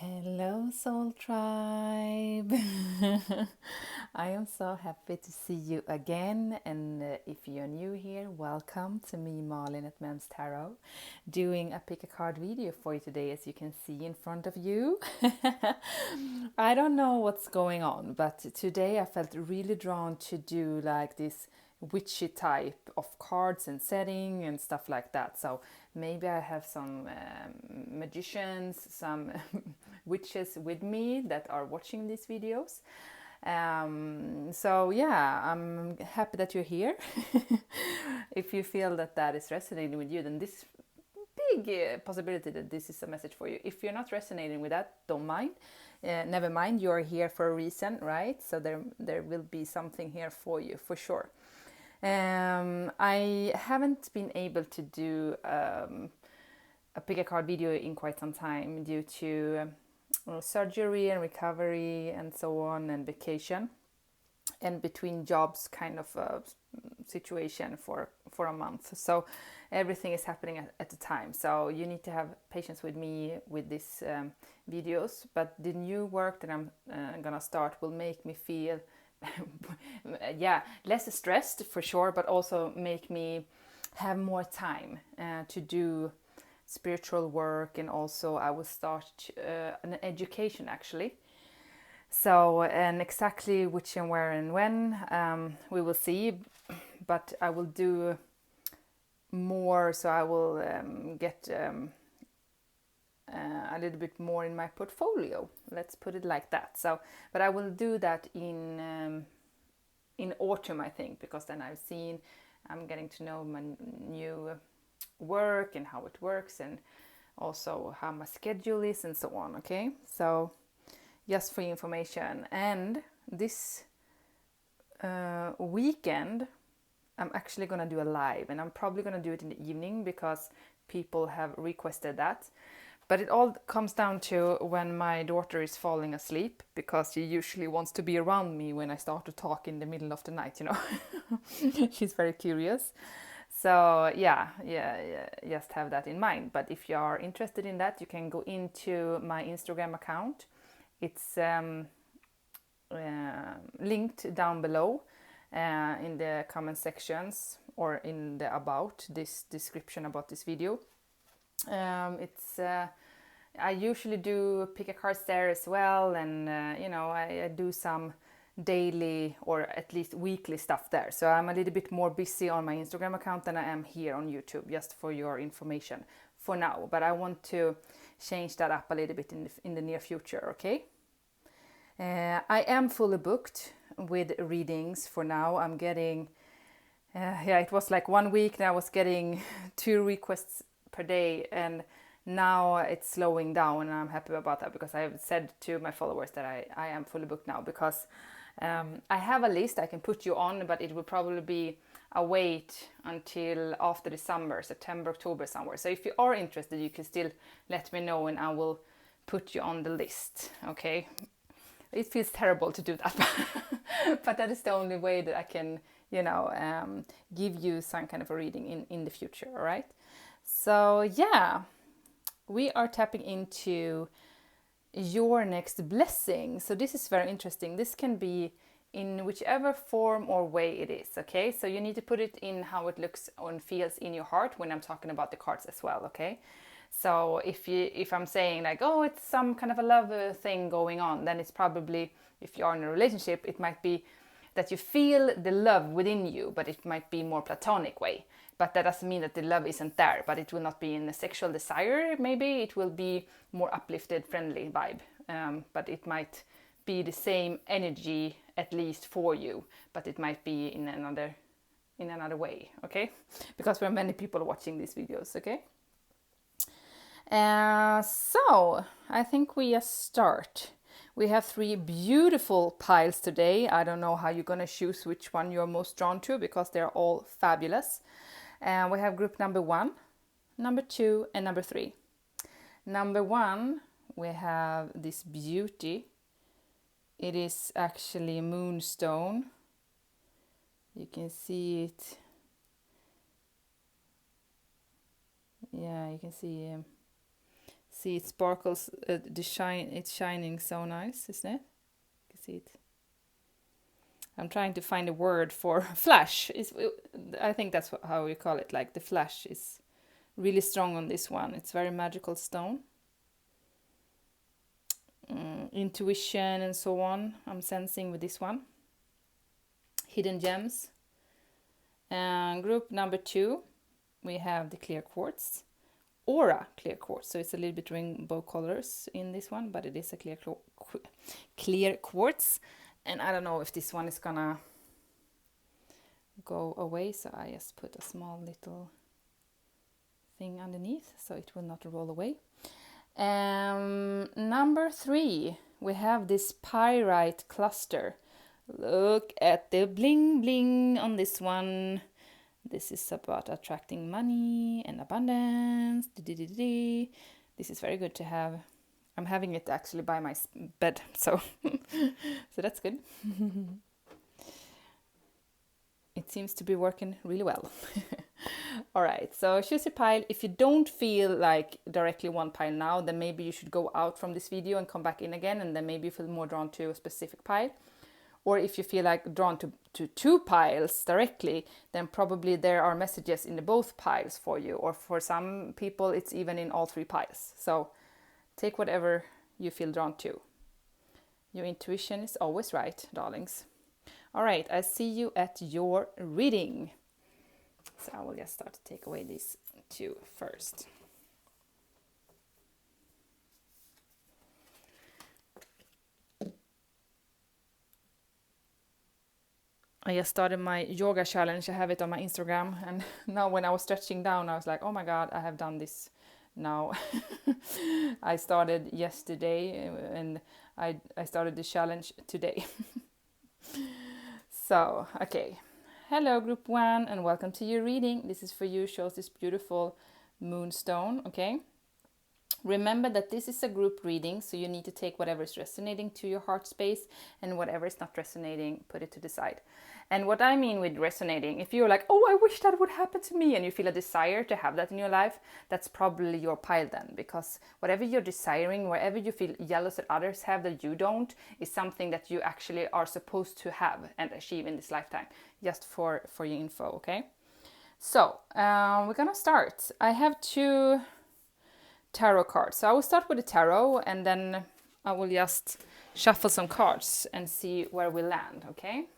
Hello, Soul Tribe! I am so happy to see you again, and if you're new here, welcome to me, Malin at Mems Tarot, doing a pick a card video for you today, as you can see in front of you. I don't know what's going on, but today I felt really drawn to do like this witchy type of cards and setting and stuff like that. So maybe I have some magicians, some witches with me that are watching these videos. So yeah, I'm happy that you're here. If you feel that that is resonating with you, then this big possibility that this is a message for you. If you're not resonating with that, don't mind. Never mind, you're here for a reason, right? So there will be something here for you for sure. I haven't been able to do a pick a card video in quite some time due to surgery and recovery and so on, and vacation, and between jobs kind of a situation for a month. So everything is happening at the time. So you need to have patience with me with these videos. But the new work that I'm gonna start will make me feel yeah, less stressed for sure, but also make me have more time to do spiritual work, and also I will start an education actually. So, and exactly which and where and when we will see, but I will do more. So I will get a little bit more in my portfolio. Let's put it like that. So, but I will do that in autumn, I think, because then I'm getting to know my new work and how it works, and also how my schedule is and so on. Okay, so just for information. And this weekend I'm actually gonna do a live, and I'm probably gonna do it in the evening because people have requested that. But it all comes down to when my daughter is falling asleep, because she usually wants to be around me when I start to talk in the middle of the night, you know. She's very curious. So yeah, just have that in mind. But if you are interested in that, you can go into my Instagram account. It's linked down below in the comment sections, or in the about this description about this video. It's I usually do pick a cards there as well, and I do some daily or at least weekly stuff there. So I'm a little bit more busy on my Instagram account than I am here on YouTube, just for your information for now. But I want to change that up a little bit in the near future. Okay. I am fully booked with readings for now. I'm getting it was like 1 week now I was getting 2 requests per day, and now it's slowing down, and I'm happy about that, because I have said to my followers that I am fully booked now, because I have a list I can put you on, but it will probably be a wait until after the summer, September, October somewhere. So if you are interested, you can still let me know, and I will put you on the list. Okay, it feels terrible to do that, but that is the only way that I can give you some kind of a reading in the future. All right, so yeah, we are tapping into your next blessing. So this is very interesting. This can be in whichever form or way it is. Okay, so you need to put it in how it looks and feels in your heart when I'm talking about the cards as well. Okay, so if I'm saying like, oh, it's some kind of a love thing going on, then it's probably, if you are in a relationship, it might be that you feel the love within you, but it might be more platonic way. But that doesn't mean that the love isn't there, but it will not be in a sexual desire. Maybe it will be more uplifted, friendly vibe. But it might be the same energy, at least for you, but it might be in another way. Okay, because there are many people watching these videos. Okay. So I think we just start. We have 3 beautiful piles today. I don't know how you're gonna choose which one you're most drawn to, because they're all fabulous. And we have group number 1, number 2, and number 3. Number 1, we have this beauty. It is actually moonstone. You can see it. Yeah, you can see See, it sparkles, it's shining so nice, isn't it? You can see it. I'm trying to find a word for flash. I think that's how you call it, like the flash is really strong on this one. It's very magical stone. Intuition and so on, I'm sensing with this one. Hidden gems. And group number 2, we have the clear quartz. Aura clear quartz, so it's a little bit rainbow colors in this one, but it is a clear quartz. And I don't know if this one is gonna go away, so I just put a small little thing underneath so it will not roll away. Number 3, we have this pyrite cluster. Look at the bling bling on this one. This is about attracting money and abundance. This is very good to have. I'm having it actually by my bed, so so that's good. It seems to be working really well. All right, so choose a pile. If you don't feel like directly one pile now, then maybe you should go out from this video and come back in again, and then maybe you feel more drawn to a specific pile. Or if you feel like drawn to 2 piles directly, then probably there are messages in the both piles for you. Or for some people, it's even in all 3 piles. So take whatever you feel drawn to. Your intuition is always right, darlings. All right, I see you at your reading. So I will just start to take away these 2 first. I just started my yoga challenge. I have it on my Instagram, and now when I was stretching down, I was like, oh my god, I have done this now. I started yesterday, and I started the challenge today. So, okay. Hello group 1, and welcome to your reading. This is for you, shows this beautiful moonstone, okay? Remember that this is a group reading, so you need to take whatever is resonating to your heart space, and whatever is not resonating, put it to the side. And what I mean with resonating, if you're like, oh, I wish that would happen to me, and you feel a desire to have that in your life, that's probably your pile then. Because whatever you're desiring, wherever you feel jealous that others have that you don't, is something that you actually are supposed to have and achieve in this lifetime. Just for your info, okay? So, we're gonna start. I have 2 tarot cards. So I will start with the tarot, and then I will just shuffle some cards and see where we land, okay?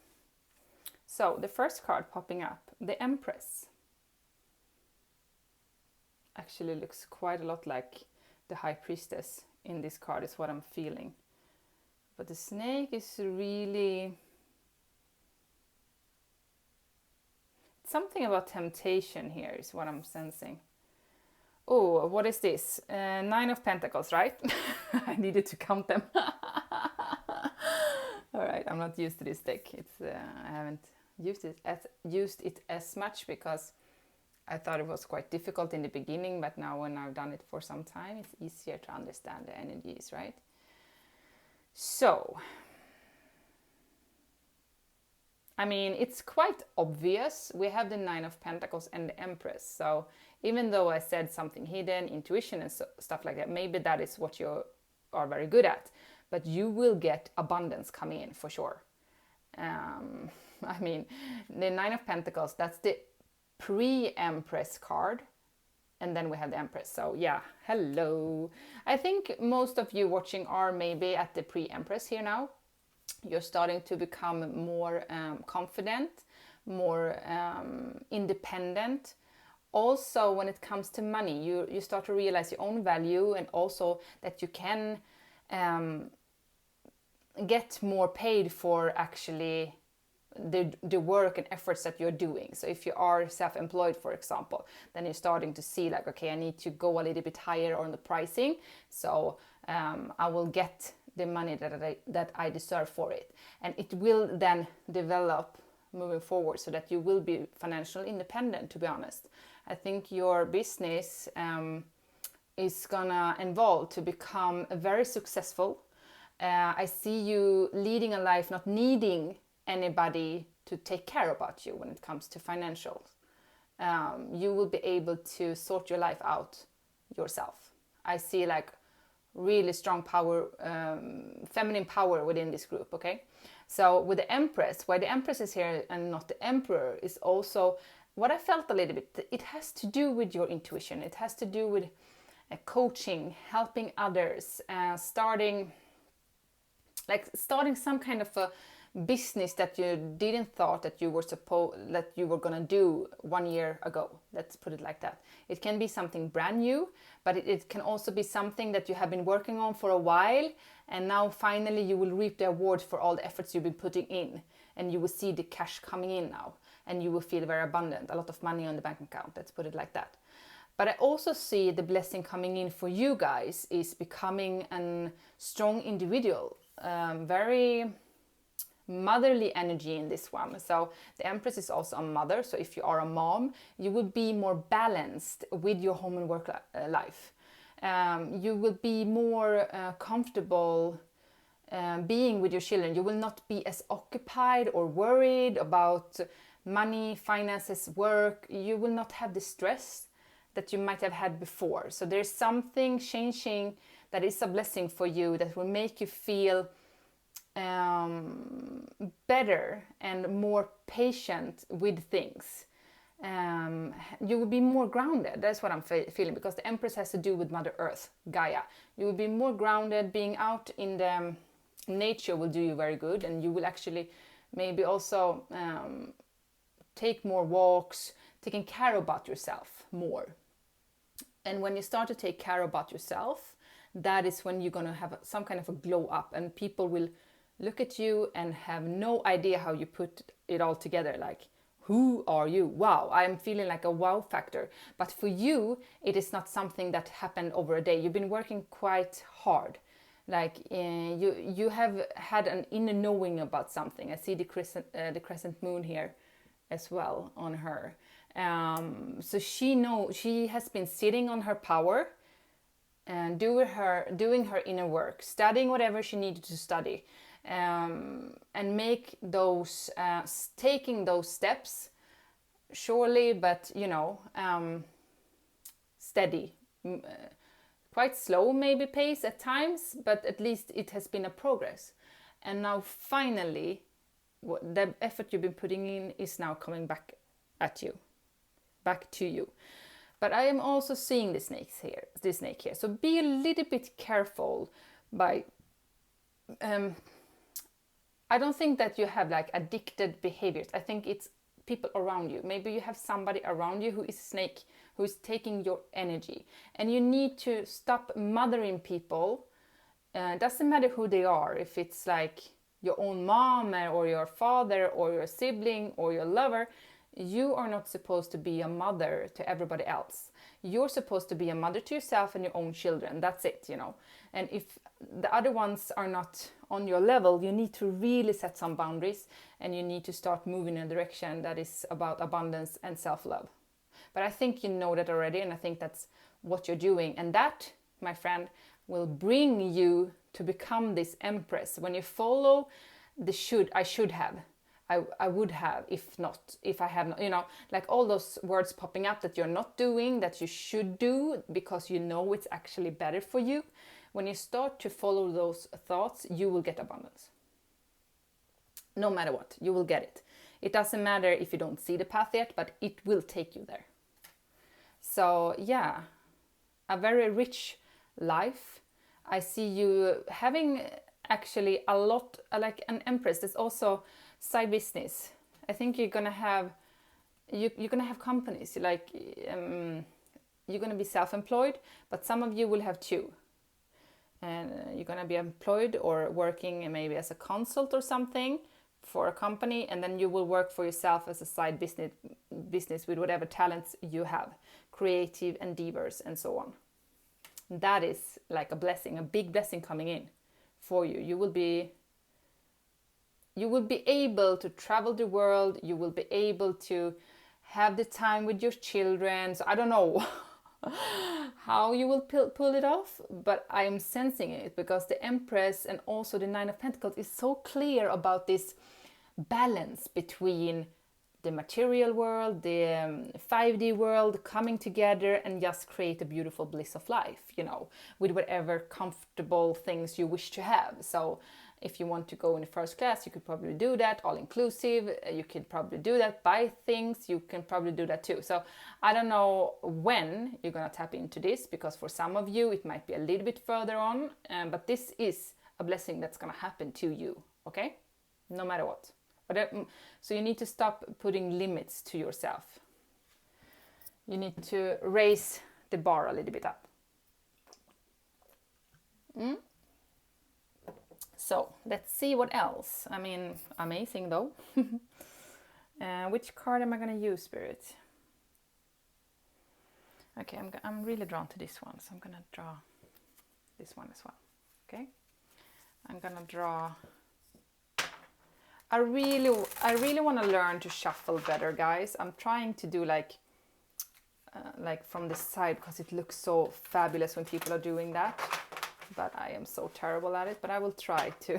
So the first card popping up, the Empress. Actually looks quite a lot like the High Priestess in this card, is what I'm feeling. But the snake is really... something about temptation here is what I'm sensing. Oh, what is this? 9 of Pentacles, right? I needed to count them. All right, I'm not used to this deck. I haven't used it as much because I thought it was quite difficult in the beginning, but now when I've done it for some time, it's easier to understand the energies, right? So, I mean, it's quite obvious. We have the 9 of Pentacles and the Empress. So even though I said something hidden, intuition and stuff like that, maybe that is what you are very good at. But you will get abundance coming in for sure. I mean, the 9 of Pentacles, that's the pre-Empress card. And then we have the Empress. So yeah, hello. I think most of you watching are maybe at the pre-Empress here now. You're starting to become more confident, more independent. Also, when it comes to money, you start to realize your own value, and also that you can get more paid for actually the work and efforts that you're doing. So if you are self-employed, for example, then you're starting to see like, okay, I need to go a little bit higher on the pricing. So I will get the money that I deserve for it. And it will then develop moving forward so that you will be financially independent, to be honest. I think your business is gonna evolve to become very successful. I see you leading a life not needing anybody to take care about you when it comes to financials. You will be able to sort your life out yourself. I see like really strong power, feminine power within this group, okay? So with the Empress, why the Empress is here and not the Emperor is also what I felt a little bit. It has to do with your intuition. It has to do with coaching, helping others, starting some kind of a business that you didn't thought that you were gonna do 1 year ago. Let's put it like that. It can be something brand new, but it can also be something that you have been working on for a while, and now finally you will reap the awards for all the efforts you've been putting in, and you will see the cash coming in now, and you will feel very abundant, a lot of money on the bank account. Let's put it like that. But I also see the blessing coming in for you guys is becoming a strong individual, very motherly energy in this one. So the Empress is also a mother. So if you are a mom, you will be more balanced with your home and work life. You will be more comfortable being with your children. You will not be as occupied or worried about money, finances, work. You will not have the stress that you might have had before. So there's something changing that is a blessing for you that will make you feel better and more patient with things. You will be more grounded. That's what I'm feeling, because the Empress has to do with Mother Earth, Gaia. You will be more grounded. Being out in the nature will do you very good, and you will actually maybe also take more walks, taking care about yourself more. And when you start to take care about yourself, that is when you're going to have some kind of a glow up, and people will look at you and have no idea how you put it all together. Like, who are you? Wow, I'm feeling like a wow factor. But for you, it is not something that happened over a day. You've been working quite hard. Like you have had an inner knowing about something. I see the crescent moon here as well on her. So she has been sitting on her power and doing her inner work, studying whatever she needed to study. And make those taking those steps surely, but steady, quite slow maybe pace at times, but at least it has been a progress. And now finally the effort you've been putting in is now coming back to you. But I am also seeing this snake here, so be a little bit careful by I don't think that you have like addicted behaviors. I think it's people around you. Maybe you have somebody around you who is a snake, who is taking your energy. And you need to stop mothering people. Doesn't matter who they are. If it's like your own mom or your father or your sibling or your lover, you are not supposed to be a mother to everybody else. You're supposed to be a mother to yourself and your own children. That's it, And if the other ones are not on your level, you need to really set some boundaries, and you need to start moving in a direction that is about abundance and self-love. But I think you know that already, and I think that's what you're doing. And that, my friend, will bring you to become this Empress. When you follow the I should have, I would have, if I have not, like all those words popping up that you're not doing, that you should do because you know it's actually better for you. When you start to follow those thoughts, you will get abundance. No matter what, you will get it. It doesn't matter if you don't see the path yet, but it will take you there. So yeah, a very rich life. I see you having actually a lot, like an Empress. There's also side business. I think you're gonna have companies, like you're gonna be self-employed, but some of you will have two. And you're gonna be employed or working maybe as a consult or something for a company, and then you will work for yourself as a side business with whatever talents you have, creative endeavors and so on. That is like a blessing, a big blessing coming in for you. You will be able to travel the world. You will be able to have the time with your children. So I don't know how you will pull it off, but I am sensing it, because the Empress and also the Nine of Pentacles is so clear about this balance between the material world, the 5D world coming together and just create a beautiful bliss of life, you know, with whatever comfortable things you wish to have. So if you want to go in the first class, you could probably do that, all inclusive. You could probably do that, buy things, you can probably do that too. So I don't know when you're gonna tap into this, because for some of you it might be a little bit further on, but this is a blessing that's gonna happen to you, okay? No matter what. So you need to stop putting limits to yourself. You need to raise the bar a little bit up. So let's see what else. I mean, amazing though. Which card am I going to use, Spirit? Okay, I'm really drawn to this one, so I'm going to draw this one as well. Okay, I'm going to draw. I really want to learn to shuffle better, guys. I'm trying to do like from the side, because it looks so fabulous when people are doing that. But I am so terrible at it, but I will try to.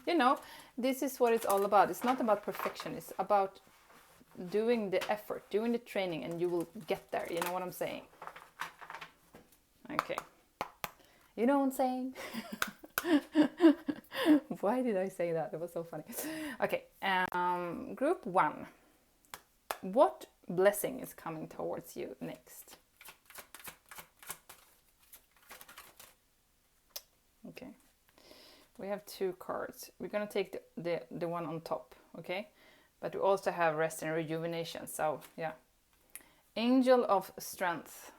You know, this is what it's all about. It's not about perfection. It's about doing the effort, doing the training, and you will get there. You know what I'm saying? Okay. You know what I'm saying? Why did I say that? It was so funny. Okay, group 1. What blessing is coming towards you next? Okay, we have 2 cards. We're gonna take the one on top, okay? But we also have rest and rejuvenation. So yeah, Angel of Strength,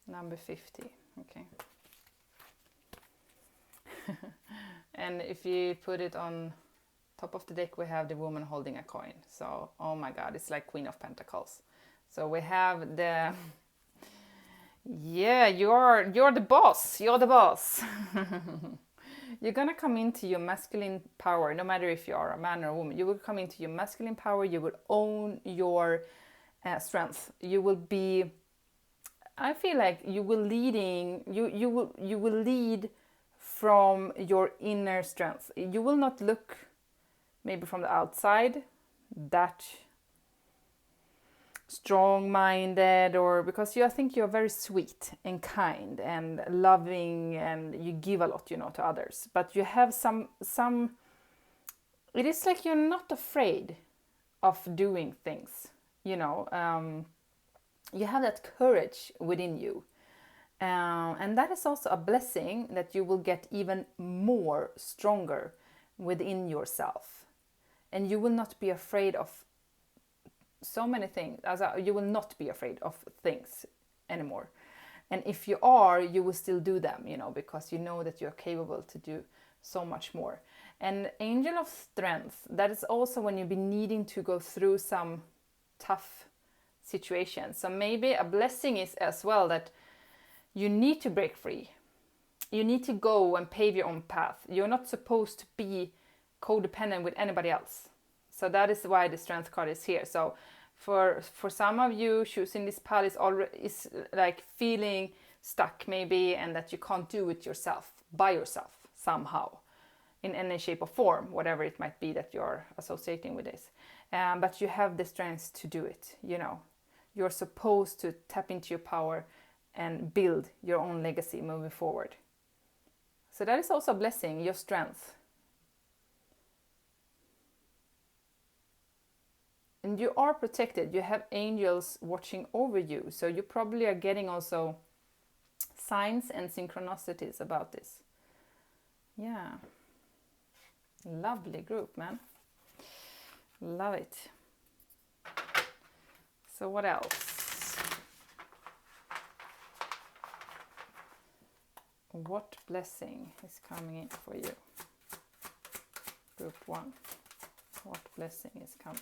number 50. Okay. And if you put it on top of the deck, we have the woman holding a coin. So, oh my God, it's like Queen of Pentacles. So we have the, yeah, you're the boss. You're the boss. You're gonna come into your masculine power, no matter if you are a man or a woman. You will come into your masculine power. You will own your strength. You will be. I feel like you will You will lead from your inner strength. You will not look maybe from the outside that strong-minded, or because I think you're very sweet and kind and loving, and you give a lot, you know, to others. But you have some. It is like you're not afraid of doing things, you know. You have that courage within you. And that is also a blessing, that you will get even more stronger within yourself. And you will not be afraid of so many things. You will not be afraid of things anymore. And if you are, you will still do them, you know, because you know that you're capable to do so much more. And Angel of Strength, that is also when you've been needing to go through some tough situations. So maybe a blessing is as well that you need to break free. You need to go and pave your own path. You're not supposed to be codependent with anybody else. So that is why the Strength card is here. So for some of you, choosing this path is like feeling stuck maybe, and that you can't do it yourself, by yourself, somehow, in any shape or form, whatever it might be that you're associating with this. But you have the strength to do it, you know. You're supposed to tap into your power and build your own legacy moving forward. So that is also a blessing, your strength. And you are protected. You have angels watching over you. So you probably are getting also signs and synchronicities about this. Yeah. Lovely group, man. Love it. So what else? What blessing is coming in for you? Group 1. What blessing is coming?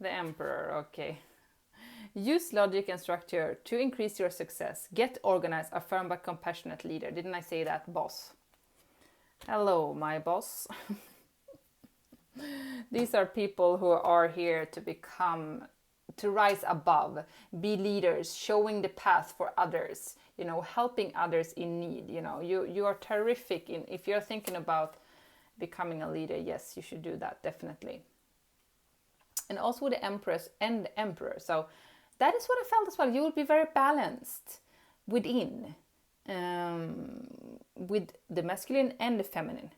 The Emperor, okay. Use logic and structure to increase your success. Get organized, a firm but compassionate leader. Didn't I say that, boss? Hello, my boss. These are people who are here to rise above, be leaders, showing the path for others, you know, helping others in need. You know, you are terrific if you're thinking about becoming a leader, yes, you should do that, definitely. And also with the Empress and the Emperor. So that is what I felt as well. You will be very balanced within, with the masculine and the feminine.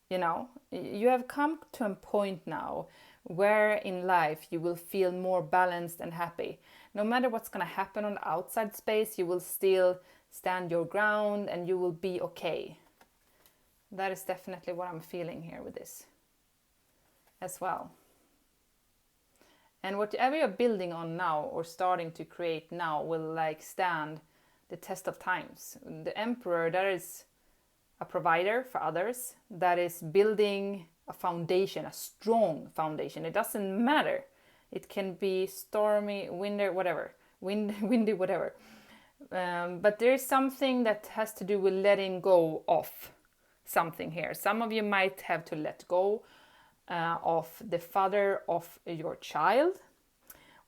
You know, you have come to a point now where in life you will feel more balanced and happy. No matter what's going to happen on the outside space, you will still stand your ground and you will be okay. That is definitely what I'm feeling here with this as well. And whatever you're building on now or starting to create now will like stand the test of times. The Emperor, that is a provider for others, that is building a foundation, a strong foundation. It doesn't matter. It can be stormy, windy, whatever. Windy, whatever. But there is something that has to do with letting go of something here. Some of you might have to let go of the father of your child,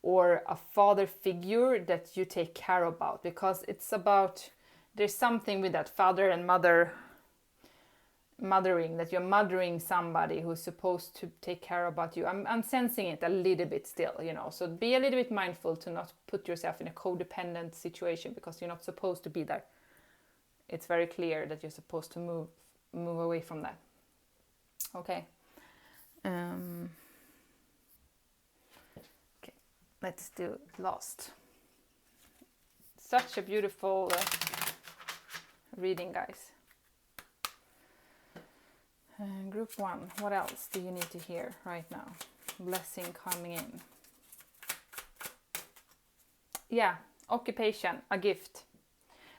or a father figure that you take care about, because it's about, there's something with that father and mothering, that you're mothering somebody who's supposed to take care about you. I'm sensing it a little bit still, you know, so be a little bit mindful to not put yourself in a codependent situation, because you're not supposed to be there. It's very clear that you're supposed to move away from that. Okay. Okay, let's do Lost. Such a beautiful reading, guys. Group 1, what else do you need to hear right now? Blessing coming in. Yeah, occupation, a gift.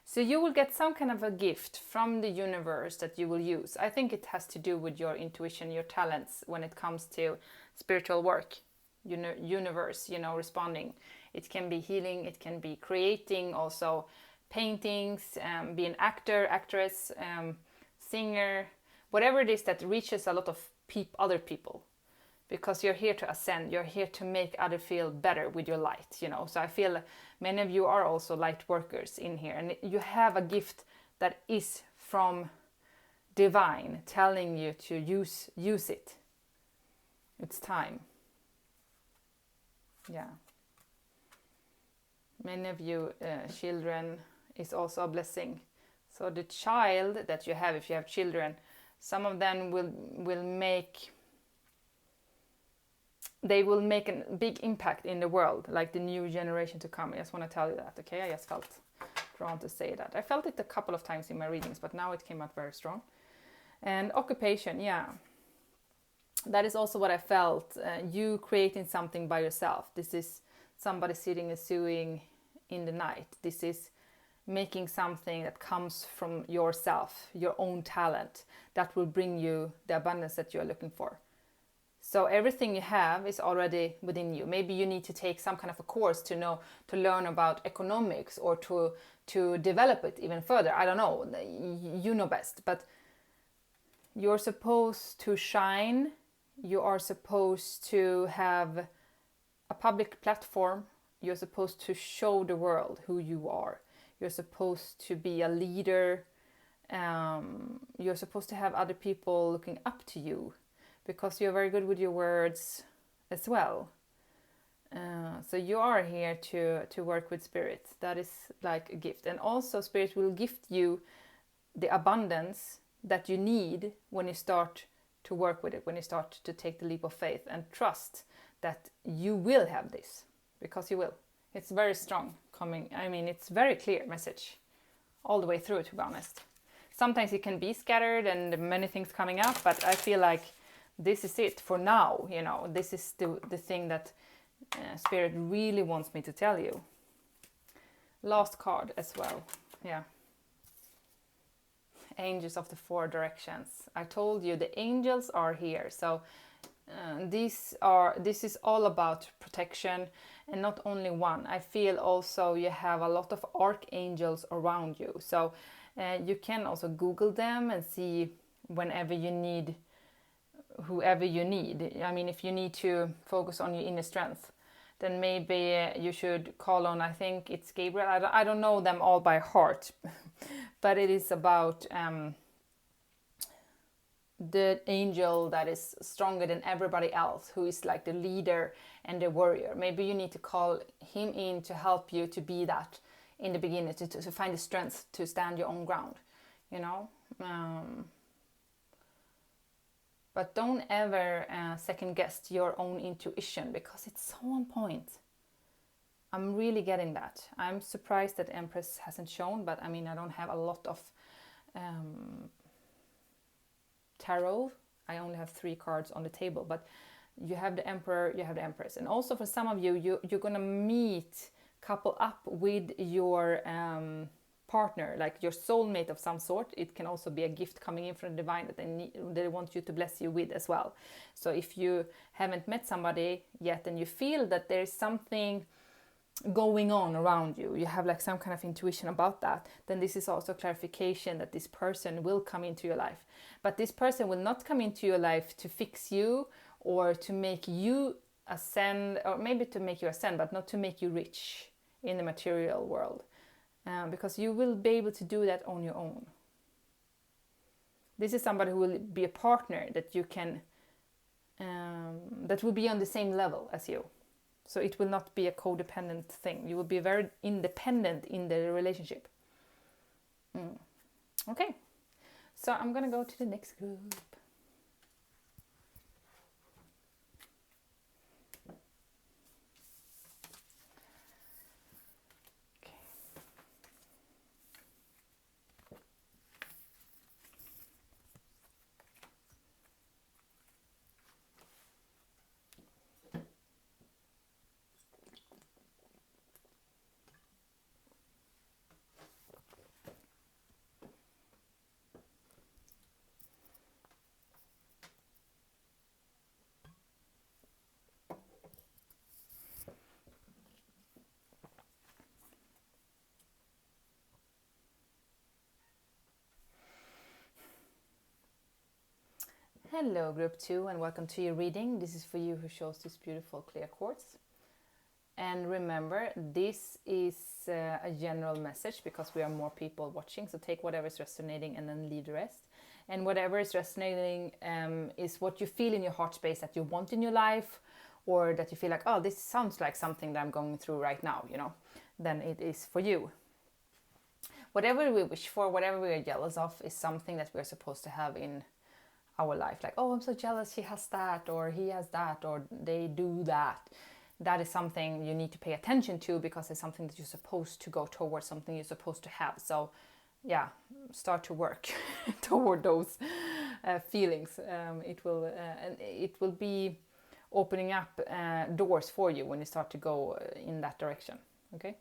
So you will get some kind of a gift from the universe that you will use. I think it has to do with your intuition, your talents when it comes to spiritual work, universe, responding. It can be healing, it can be creating also paintings, be an actor, actress, singer, whatever it is that reaches a lot of other people. Because you're here to ascend, you're here to make others feel better with your light, So I feel many of you are also light workers in here, and you have a gift that is from divine, telling you to use it. It's time. Yeah. Many of you children is also a blessing. So the child that you have, if you have children, some of them will make a big impact in the world, like the new generation to come. I just want to tell you that, okay? I just felt drawn to say that. I felt it a couple of times in my readings, but now it came out very strong. And occupation, yeah. That is also what I felt. You creating something by yourself. This is somebody sitting and sewing in the night. This is making something that comes from yourself, your own talent, that will bring you the abundance that you're looking for. So everything you have is already within you. Maybe you need to take some kind of a course to learn about economics, or to develop it even further. I don't know. You know best. But you're supposed to shine. You are supposed to have a public platform. You're supposed to show the world who you are. You're supposed to be a leader. You're supposed to have other people looking up to you, because you're very good with your words as well. So you are here to work with Spirit. That is like a gift. And also Spirit will gift you the abundance that you need when you start to work with it, when you start to take the leap of faith and trust that you will have this, because you will. It's very strong coming. I mean, it's very clear message all the way through, to be honest. Sometimes it can be scattered and many things coming up, but I feel like this is it for now, This is the thing that Spirit really wants me to tell you. Last card as well, yeah. Angels of the four directions. I told you the angels are here. So this is all about protection, and not only one. I feel also you have a lot of archangels around you. So you can also Google them and see whenever you need, whoever you need. I mean, if you need to focus on your inner strength, then maybe you should call on, I think it's Gabriel. I don't know them all by heart, but it is about the angel that is stronger than everybody else, who is like the leader and the warrior. Maybe you need to call him in to help you to be that in the beginning, to find the strength to stand your own ground, you know. But don't ever second guess your own intuition, because it's so on point. I'm really getting that. I'm surprised that Empress hasn't shown, but I mean, I don't have a lot of tarot. I only have 3 cards on the table, but you have the Emperor, you have the Empress. And also for some of you, you're gonna couple up with your partner, like your soulmate of some sort. It can also be a gift coming in from the divine that they want you to bless you with as well. So if you haven't met somebody yet and you feel that there's something going on around you, you have like some kind of intuition about that, then this is also clarification that this person will come into your life. But this person will not come into your life to fix you or to make you ascend, or maybe to make you ascend, but not to make you rich in the material world, because you will be able to do that on your own. This is somebody who will be a partner that you can, that will be on the same level as you. So it will not be a codependent thing. You will be very independent in the relationship. Okay, so I'm gonna go to the next group. Hello group 2, and welcome to your reading. This is for you who chose this beautiful clear quartz. And remember, this is a general message because we are more people watching, so take whatever is resonating and then leave the rest. And whatever is resonating is what you feel in your heart space that you want in your life, or that you feel like, oh, this sounds like something that I'm going through right now, you know, then it is for you. Whatever we wish for, whatever we are jealous of, is something that we're supposed to have in our life. Like, oh, I'm so jealous she has that, or he has that, or they do that. That is something you need to pay attention to, because it's something that you're supposed to go towards, something you're supposed to have. So yeah, start to work toward those feelings. It will be opening up doors for you when you start to go in that direction. Okay,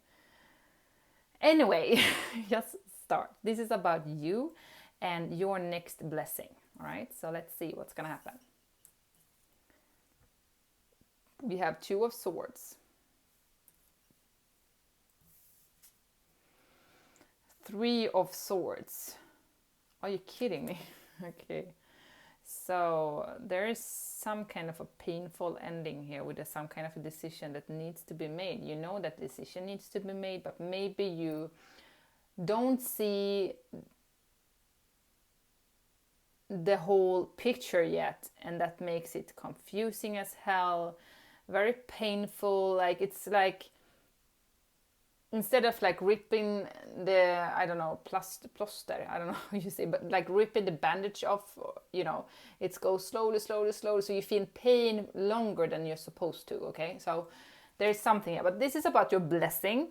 anyway, just start. This is about you and your next blessing. All right, so let's see what's gonna happen. We have 2 of Swords, 3 of Swords. Are you kidding me? Okay, so there is some kind of a painful ending here with some kind of a decision that needs to be made. You know that decision needs to be made, but maybe you don't see the whole picture yet, and that makes it confusing as hell, very painful. Like, it's like, instead of like ripping the, I don't know, plaster, I don't know how you say, but like ripping the bandage off, you know, it goes slowly, so you feel pain longer than you're supposed to. Okay, so there's something here, but this is about your blessing.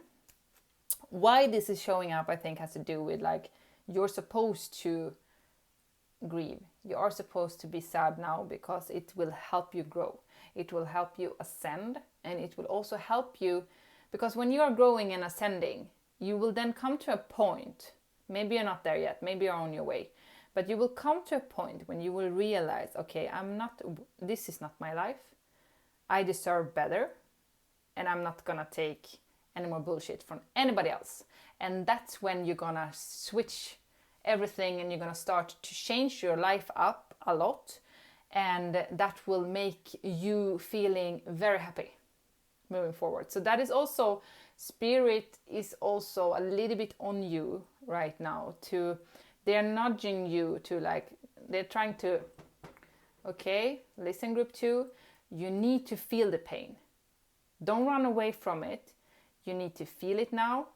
Why this is showing up, I think, has to do with, like, you're supposed to grieve. You are supposed to be sad now, because it will help you grow. It will help you ascend, and it will also help you, because when you are growing and ascending, you will then come to a point, maybe you're not there yet, maybe you're on your way, but you will come to a point when you will realize, okay, this is not my life. I deserve better, and I'm not gonna take any more bullshit from anybody else. And that's when you're gonna switch everything, and you're gonna start to change your life up a lot, and that will make you feeling very happy moving forward. So that is also, Spirit is also a little bit on you right now. They're nudging you to, like, they're trying to Okay, listen, group 2. You need to feel the pain. Don't run away from it. You need to feel it now,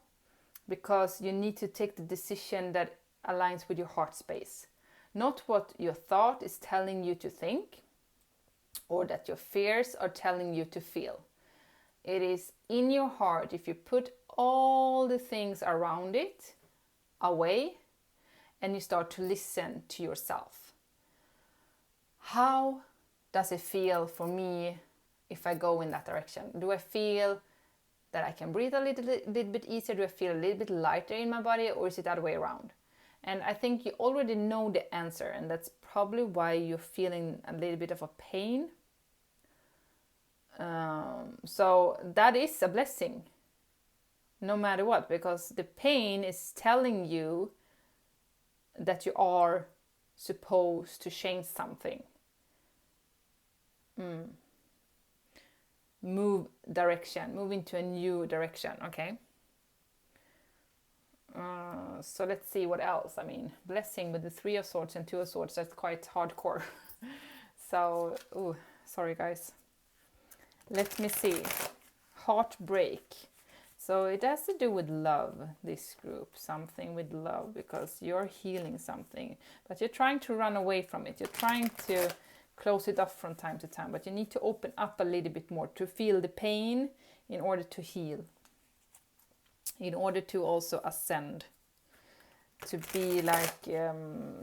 because you need to take the decision that aligns with your heart space. Not what your thought is telling you to think, or that your fears are telling you to feel. It is in your heart. If you put all the things around it away and you start to listen to yourself. How does it feel for me if I go in that direction? Do I feel that I can breathe a little bit easier? Do I feel a little bit lighter in my body, or is it the other way around? And I think you already know the answer, and that's probably why you're feeling a little bit of a pain. So that is a blessing, no matter what, because the pain is telling you that you are supposed to change something. Move direction, move into a new direction, okay? So let's see what else. I mean, blessing with the 3 of Swords and 2 of Swords, that's quite hardcore. So, sorry guys. Let me see. Heartbreak. So it has to do with love, this group. Something with love, because you're healing something. But you're trying to run away from it. You're trying to close it off from time to time. But you need to open up a little bit more to feel the pain in order to heal. In order to also ascend. To be like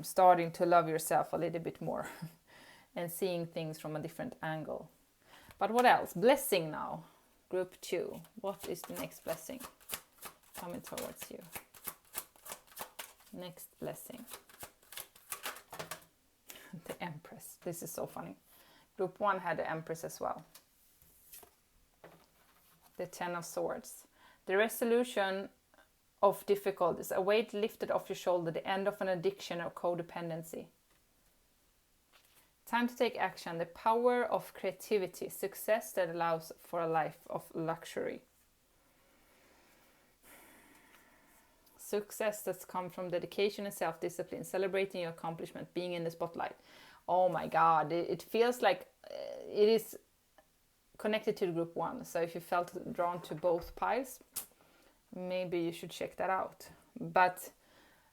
starting to love yourself a little bit more. And seeing things from a different angle. But what else? Blessing now. Group 2. What is the next blessing coming towards you? Next blessing. The Empress. This is so funny. Group 1 had the Empress as well. The 10 of Swords. The resolution of difficulties. A weight lifted off your shoulder. The end of an addiction or codependency. Time to take action. The power of creativity. Success that allows for a life of luxury. Success that's come from dedication and self-discipline. Celebrating your accomplishment. Being in the spotlight. Oh my God. It feels like it is connected to group 1. So if you felt drawn to both piles, maybe you should check that out. But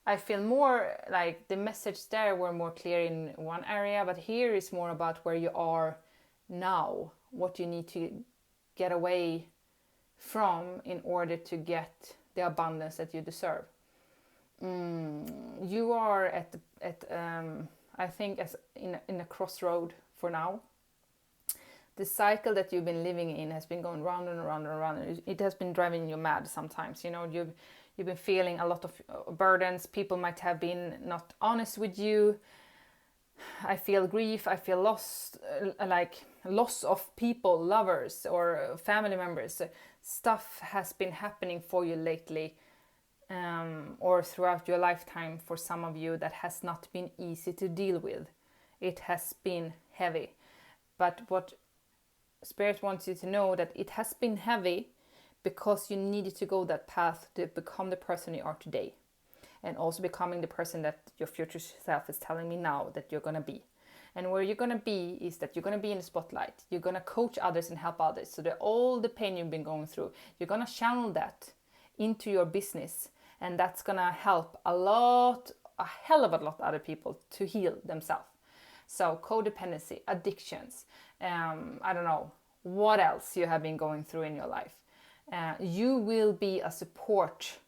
I feel more like the message there were more clear in one area, but here is more about where you are now, what you need to get away from in order to get the abundance that you deserve. You are at I think as in a crossroad for now. The cycle that you've been living in has been going round and around and around. It has been driving you mad sometimes. You know, you've been feeling a lot of burdens. People might have been not honest with you. I feel grief. I feel lost, like loss of people, lovers or family members. Stuff has been happening for you lately, or throughout your lifetime for some of you that has not been easy to deal with. It has been heavy. But what Spirit wants you to know that it has been heavy because you needed to go that path to become the person you are today. And also becoming the person that your future self is telling me now that you're going to be. And where you're going to be is that you're going to be in the spotlight. You're going to coach others and help others. So that all the pain you've been going through, you're going to channel that into your business. And that's going to help a hell of a lot of other people to heal themselves. So codependency, addictions, I don't know what else you have been going through in your life. You will be a support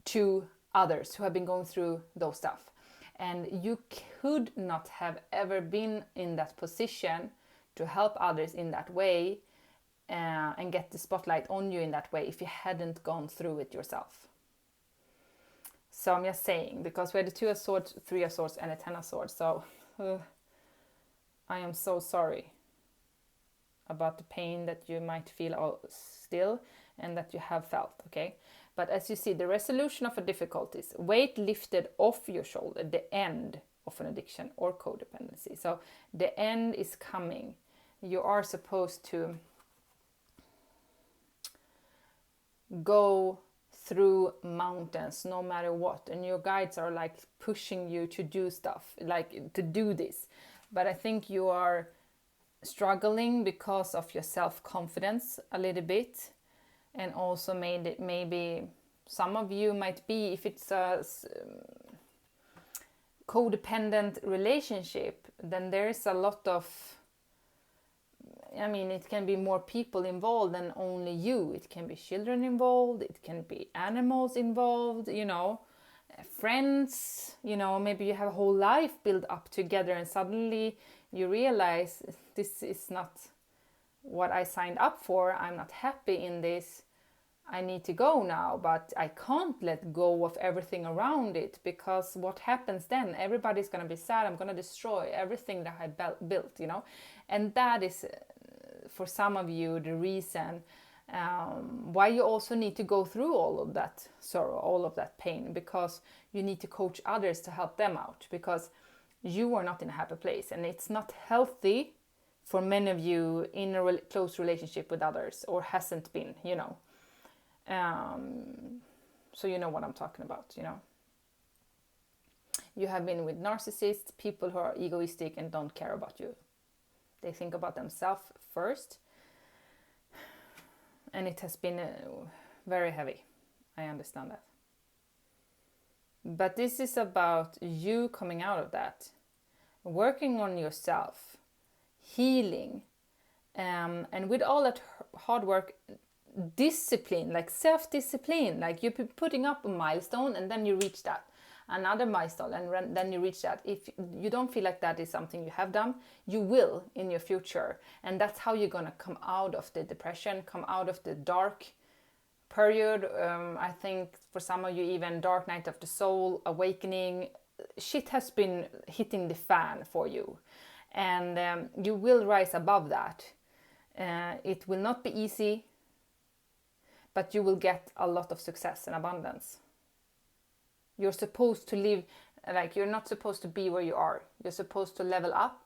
to others who have been going through those stuff. And you could not have ever been in that position to help others in that way and get the spotlight on you in that way if you hadn't gone through it yourself. So I'm just saying, because we had the 2 of Swords, 3 of Swords and a 10 of Swords. So I am so sorry about the pain that you might feel still and that you have felt, okay? But as you see, the resolution of a difficulties, weight lifted off your shoulder, the end of an addiction or codependency. So the end is coming. You are supposed to go through mountains no matter what, and your guides are like pushing you to do stuff, like to do this. but I think you are struggling because of your self-confidence a little bit, and also maybe some of you might be, if it's a codependent relationship, then there is a lot of, I mean, it can be more people involved than only you. It can be children involved, it can be animals involved, you know, friends, you know, maybe you have a whole life built up together and suddenly you realize this is not what I signed up for. I'm not happy in this. I need to go now, but I can't let go of everything around it, because what happens then? Everybody's going to be sad. I'm going to destroy everything that I built, you know. And that is, for some of you, the reason why you also need to go through all of that sorrow, all of that pain, because you need to coach others to help them out, because you are not in a happy place, and it's not healthy for many of you in a close relationship with others, or hasn't been, you know. So you know what I'm talking about, you know. You have been with narcissists, people who are egoistic and don't care about you. They think about themselves first. And it has been very heavy. I understand that. But this is about you coming out of that. Working on yourself. Healing. And with all that hard work, discipline, like self-discipline, like you're putting up a milestone and then you reach that, another milestone, and then you reach that. If you don't feel like that is something you have done, you will in your future, and that's how you're gonna come out of the depression, come out of the dark period. I think for some of you, even dark night of the soul, awakening, shit has been hitting the fan for you, and you will rise above that. It will not be easy, but you will get a lot of success and abundance. You're supposed to live, like, you're not supposed to be where you are. You're supposed to level up.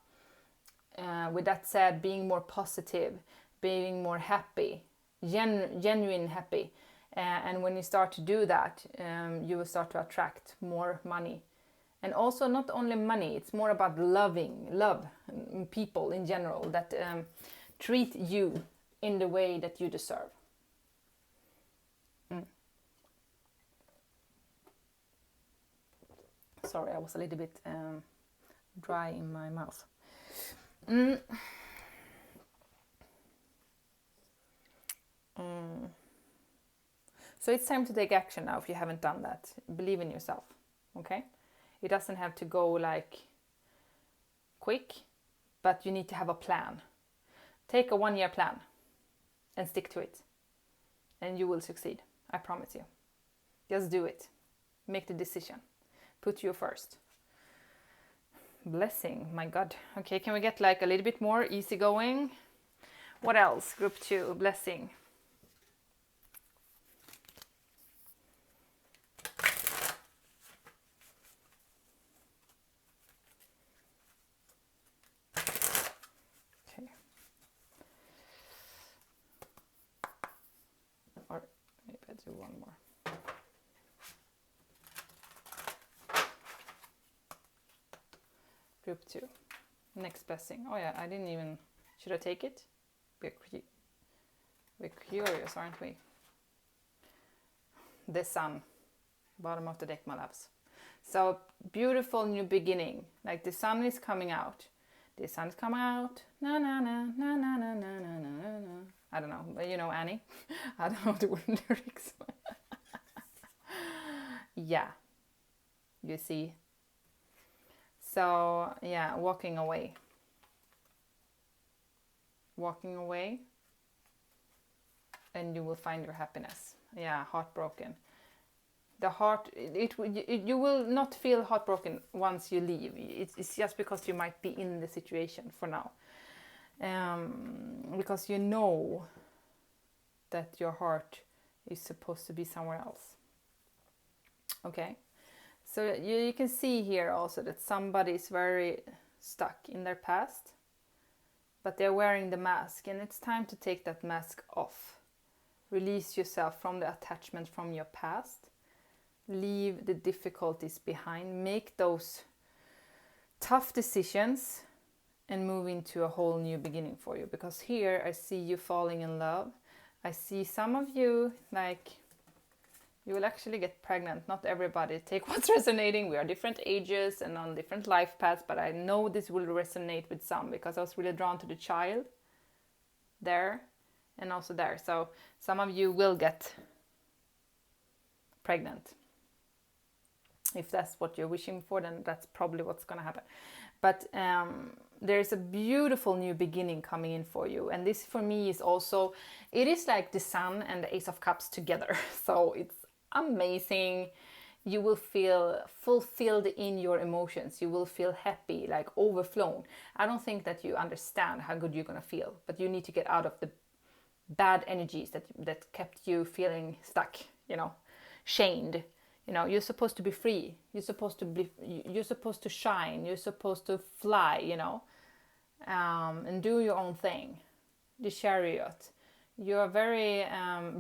With that said, being more positive, being more happy, genuine happy. And when you start to do that, you will start to attract more money. And also not only money, it's more about love people in general that treat you in the way that you deserve. Sorry, I was a little bit dry in my mouth. So it's time to take action now if you haven't done that. Believe in yourself, okay? It doesn't have to go like quick, but you need to have a plan. Take a 1-year plan and stick to it. And you will succeed, I promise you. Just do it. Make the decision. Put you first. Blessing, my God. Okay, can we get like a little bit more easygoing? What else? Group 2, blessing. Okay. Or maybe I'll do one more. Group 2. Next blessing. Oh yeah, I didn't even... Should I take it? We're curious, aren't we? The sun. Bottom of the deck, my loves. So, beautiful new beginning. Like the sun is coming out. The sun is coming out. Na na na na na na na na na na. I don't know. But you know Annie. I don't know the lyrics. Yeah. You see. So, yeah, walking away. Walking away. And you will find your happiness. Yeah, heartbroken. The heart, you will not feel heartbroken once you leave. It's just because you might be in the situation for now. Because you know that your heart is supposed to be somewhere else. Okay? So you can see here also that somebody is very stuck in their past, but they're wearing the mask, and it's time to take that mask off. Release yourself from the attachment from your past. Leave the difficulties behind. Make those tough decisions and move into a whole new beginning for you. Because here I see you falling in love. I see some of you, like, you will actually get pregnant. Not everybody. Take what's resonating. We are different ages and on different life paths, but I know this will resonate with some because I was really drawn to the child there and also there. So some of you will get pregnant. If that's what you're wishing for, then that's probably what's going to happen. But there's a beautiful new beginning coming in for you. And this for me is also, it is like the Sun and the Ace of Cups together. So it's amazing. You will feel fulfilled in your emotions. You will feel happy, like overflown. I don't think that you understand how good you're going to feel, but you need to get out of the bad energies that kept you feeling stuck, shamed. You're supposed to be free. You're supposed to shine. You're supposed to fly, and do your own thing. The Chariot. You're very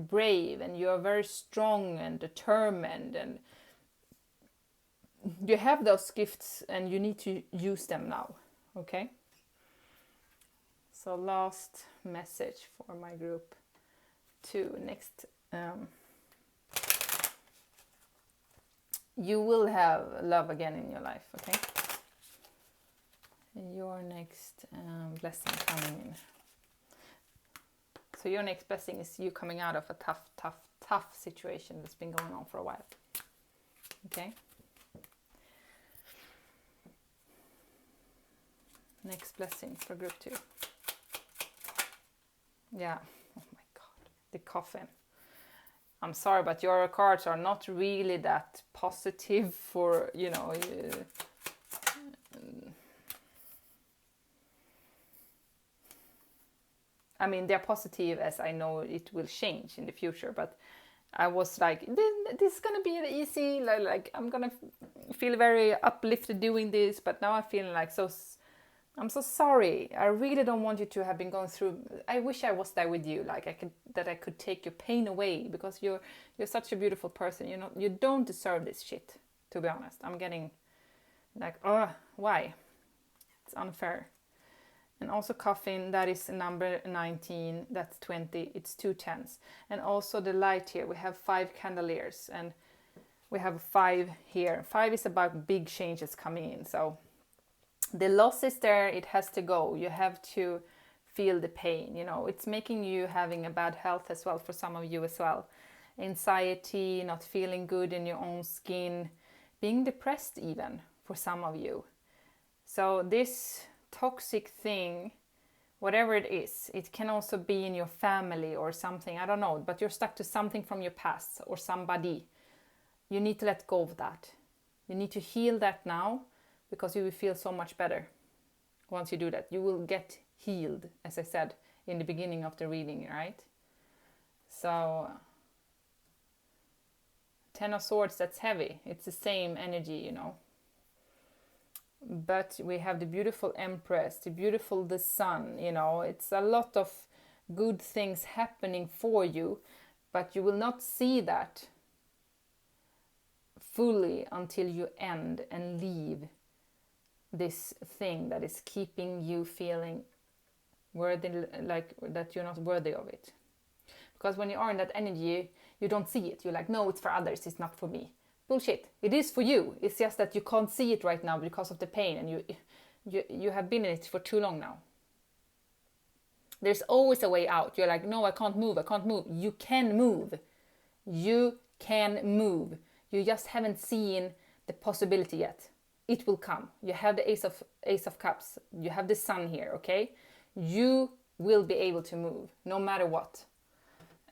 brave, and you're very strong and determined, and you have those gifts and you need to use them now. Okay? So last message for my group 2. Next. You will have love again in your life, okay? Your next blessing coming in. So your next blessing is you coming out of a tough situation that's been going on for a while. Okay? Next blessing for group 2. Yeah. Oh my God. The coffin. I'm sorry, but your cards are not really that positive for, I mean, they're positive as I know it will change in the future, but I was like, this is going to be easy, like I'm going to feel very uplifted doing this, but now I'm feeling like I'm so sorry. I really don't want you to have been going through. I wish I was there with you, like I could take your pain away, because you're such a beautiful person. You don't deserve this shit. To be honest, I'm getting like, why? It's unfair. And also coffin, that is number 19. That's 20. It's 2 10s. And also the light here. We have 5 candeliers, and we have 5 here. 5 is about big changes coming in. So the loss is there, it has to go. You have to feel the pain, It's making you having a bad health as well for some of you as well. Anxiety, not feeling good in your own skin, being depressed even for some of you. So this toxic thing, whatever it is, it can also be in your family or something, I don't know, but you're stuck to something from your past or somebody. You need to let go of that. You need to heal that now, because you will feel so much better once you do that. You will get healed, as I said in the beginning of the reading, right? So 10 of Swords, that's heavy. It's the same energy, But we have the beautiful Empress, the Sun, It's a lot of good things happening for you, but you will not see that fully until you end and leave this thing that is keeping you feeling worthy, like that you're not worthy of it. Because when you are in that energy, you don't see it. You're like, no, it's for others, it's not for me. Bullshit. It is for you. It's just that you can't see it right now because of the pain, and you have been in it for too long now. There's always a way out. You're like, no, I can't move. You can move. You can move. You just haven't seen the possibility yet. It will come. You have the Ace of Cups. You have the Sun here, okay? You will be able to move, no matter what.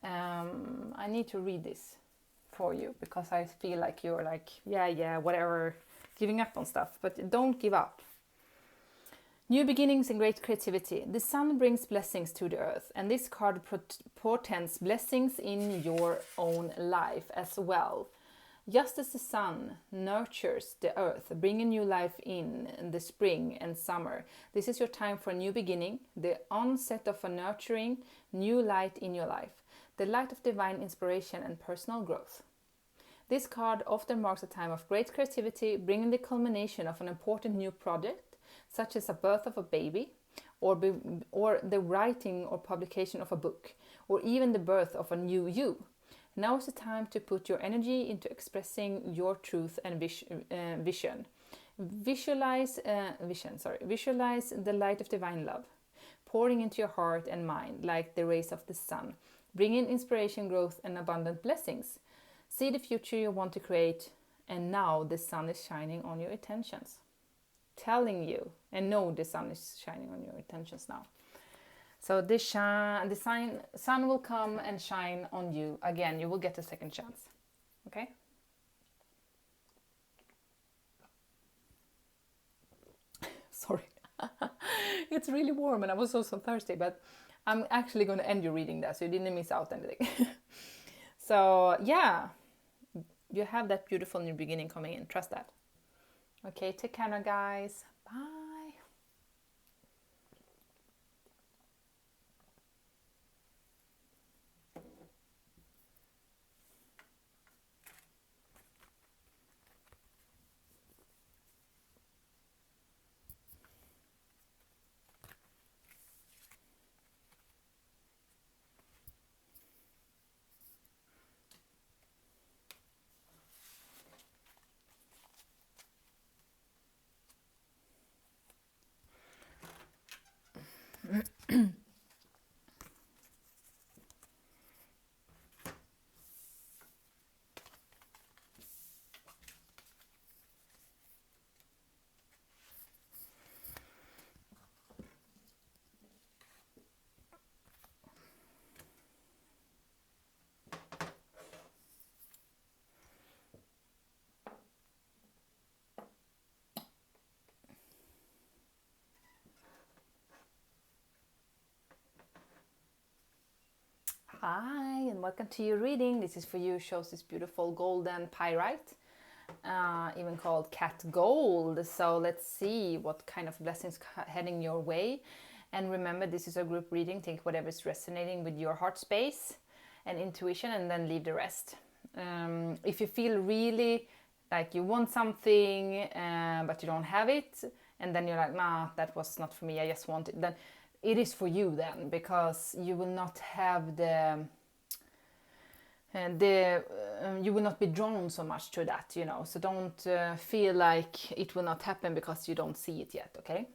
I need to read this for you, because I feel like you're like, yeah, whatever, giving up on stuff. But don't give up. New beginnings and great creativity. The Sun brings blessings to the earth, and this card portends blessings in your own life as well. Just as the Sun nurtures the earth, bringing new life in the spring and summer, this is your time for a new beginning, the onset of a nurturing new light in your life, the light of divine inspiration and personal growth. This card often marks a time of great creativity, bringing the culmination of an important new project, such as a birth of a baby, or the writing or publication of a book, or even the birth of a new you. Now is the time to put your energy into expressing your truth and vision. Visualize the light of divine love pouring into your heart and mind like the rays of the sun, bringing inspiration, growth, and abundant blessings. See the future you want to create, and now the sun is shining on your intentions. Telling you, and know the sun is shining on your intentions now. So the sun will come and shine on you again. You will get a second chance. Okay? Sorry. It's really warm and I was also thirsty, but I'm actually going to end you reading that so you didn't miss out anything. So yeah, you have that beautiful new beginning coming in. Trust that. Okay, take care now, guys. Bye. Hi, and welcome to your reading. This is for you. Shows this beautiful golden pyrite, even called cat gold. So let's see what kind of blessings heading your way. And remember, this is a group reading. Take whatever is resonating with your heart space and intuition, and then leave the rest. If you feel really like you want something, but you don't have it, and then you're like, nah, that was not for me, I just want it, then it is for you then, because you will not have you will not be drawn so much to that, you know. So don't feel like it will not happen because you don't see it yet, okay?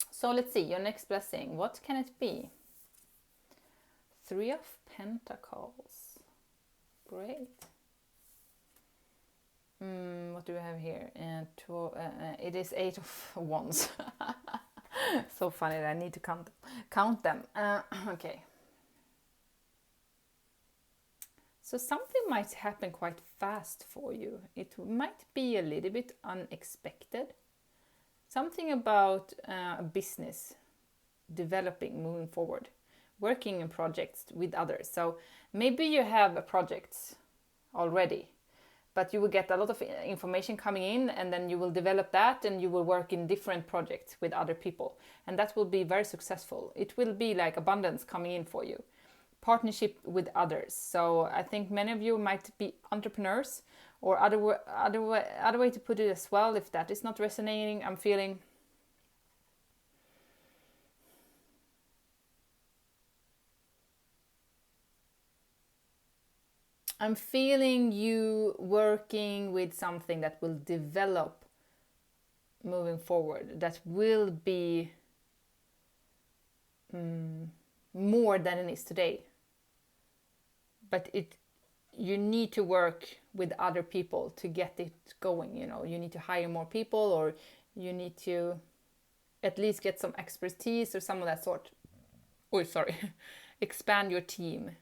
So let's see, your next blessing, what can it be? 3 of Pentacles. Great. What do we have here? It is 8 of Wands. So funny that I need to count them. Okay. So something might happen quite fast for you. It might be a little bit unexpected. Something about a business developing, moving forward, working in projects with others. So maybe you have a project already, but you will get a lot of information coming in, and then you will develop that, and you will work in different projects with other people, and that will be very successful. It will be like abundance coming in for you. Partnership with others. So I think many of you might be entrepreneurs, or other way to put it as well. If that is not resonating, I'm feeling you working with something that will develop moving forward, that will be more than it is today. But you need to work with other people to get it going, you know. You need to hire more people, or you need to at least get some expertise or some of that sort. Oh, sorry. Expand your team.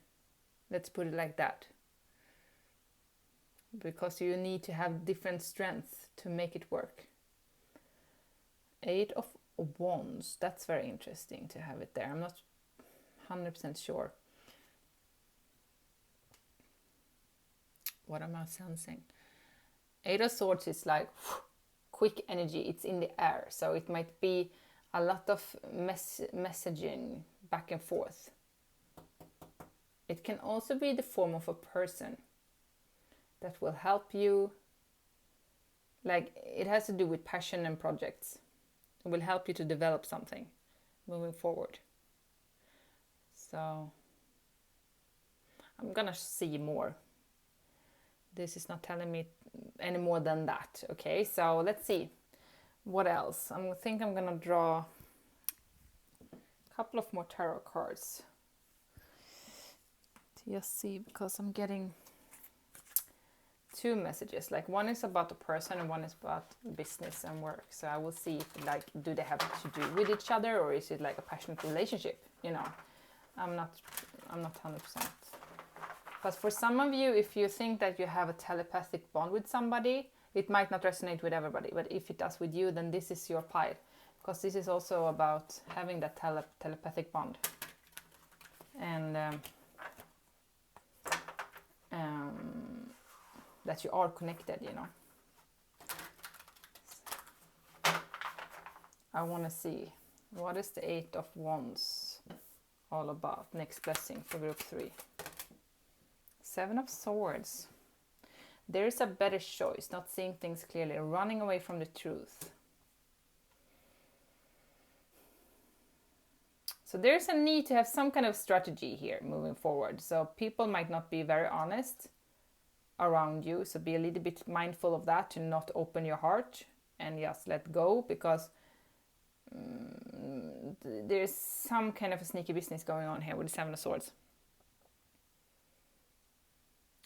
Let's put it like that. Because you need to have different strengths to make it work. 8 of Wands. That's very interesting to have it there. I'm not 100% sure. What am I sensing? 8 of Swords is like quick energy. It's in the air. So it might be a lot of messaging back and forth. It can also be the form of a person that will help you. Like, it has to do with passion and projects. will help you to develop something moving forward. So I'm gonna see more. This is not telling me any more than that. Okay, so let's see what else. I think I'm gonna draw a couple of more tarot cards to just see, because I'm getting two messages. Like one is about a person and one is about business and work. So I will see if, like, do they have to do with each other, or is it like a passionate relationship? You know, I'm not 100%. But for some of you, if you think that you have a telepathic bond with somebody, it might not resonate with everybody. But if it does with you, then this is your pile, because this is also about having that telepathic bond. And that you are connected, you know. I want to see, what is the 8 of Wands all about? Next blessing for group 3. 7 of Swords. There is a better choice, not seeing things clearly, running away from the truth. So there's a need to have some kind of strategy here moving forward. So people might not be very honest around you, so be a little bit mindful of that, to not open your heart and just let go, because there's some kind of a sneaky business going on here with the 7 of Swords.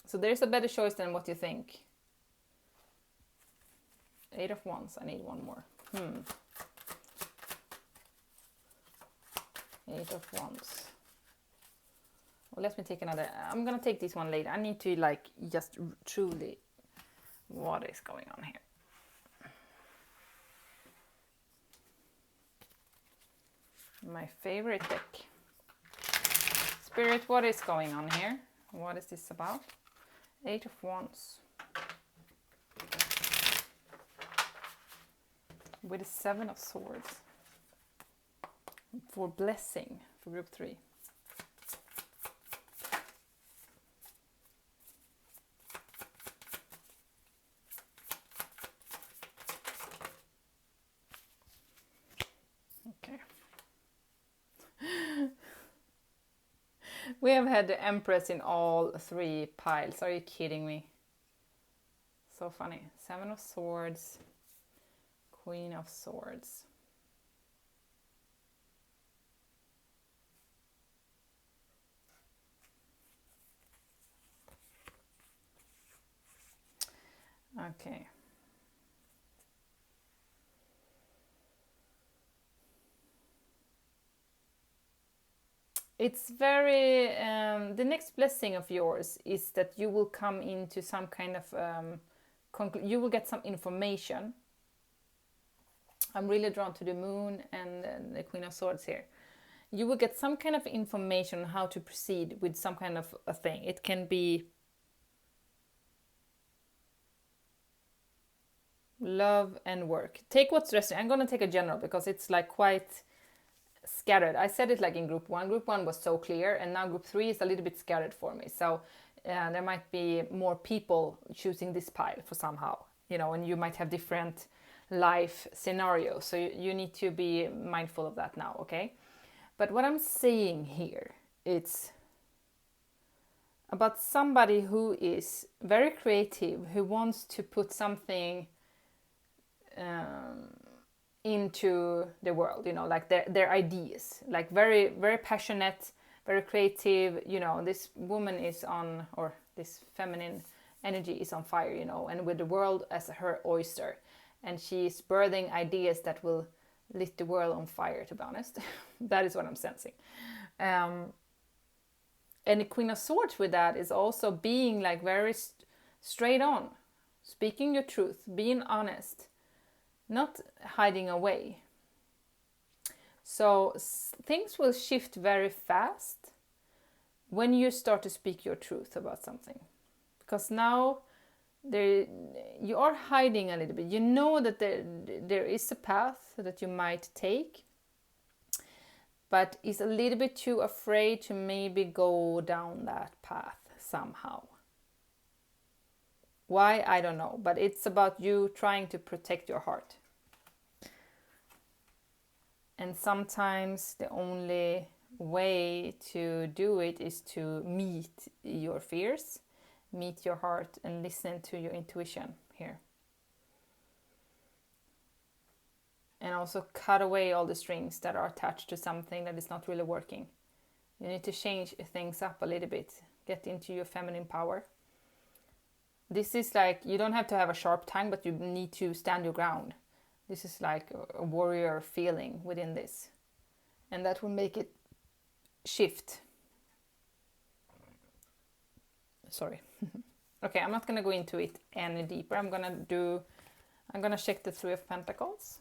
So there's a better choice than what you think. 8 of Wands, I need one more. 8 of Wands. Well, let me take another. I'm gonna take this one later. I need to, like, just truly, what is going on here? My favorite deck. Spirit, what is going on here? What is this about? 8 of Wands. With the 7 of Swords. For blessing for group 3. Okay. We have had the Empress in all 3 piles. Are you kidding me? So funny. 7 of Swords. Queen of Swords. Okay. It's very, the next blessing of yours is that you will come into some kind of, you will get some information. I'm really drawn to the Moon and the Queen of Swords here. You will get some kind of information on how to proceed with some kind of a thing. It can be love and work. Take what's resonating. I'm going to take a general because it's like quite scattered. I said it like in group 1. Group 1 was so clear, and now group 3 is a little bit scattered for me. So there might be more people choosing this pile for somehow, you know, and you might have different life scenarios. So you need to be mindful of that now, okay? But what I'm saying here, it's about somebody who is very creative, who wants to put something into the world, you know, like their ideas, like very, very passionate, very creative, you know. This woman is on, or this feminine energy is on fire, you know, and with the world as her oyster, and she's birthing ideas that will lit the world on fire, to be honest. That is what I'm sensing. And the Queen of Swords with that is also being like very straight on, speaking your truth, being honest, not hiding away. So things will shift very fast when you start to speak your truth about something. Because now you are hiding a little bit. You know that there is a path that you might take, but is a little bit too afraid to maybe go down that path somehow. Why? I don't know, but it's about you trying to protect your heart. And sometimes the only way to do it is to meet your fears, meet your heart, and listen to your intuition here. And also cut away all the strings that are attached to something that is not really working. You need to change things up a little bit. Get into your feminine power. This is like, you don't have to have a sharp tongue, but you need to stand your ground. This is like a warrior feeling within this. And that will make it shift. Sorry. Okay, I'm not going to go into it any deeper. I'm going to check the Three of Pentacles.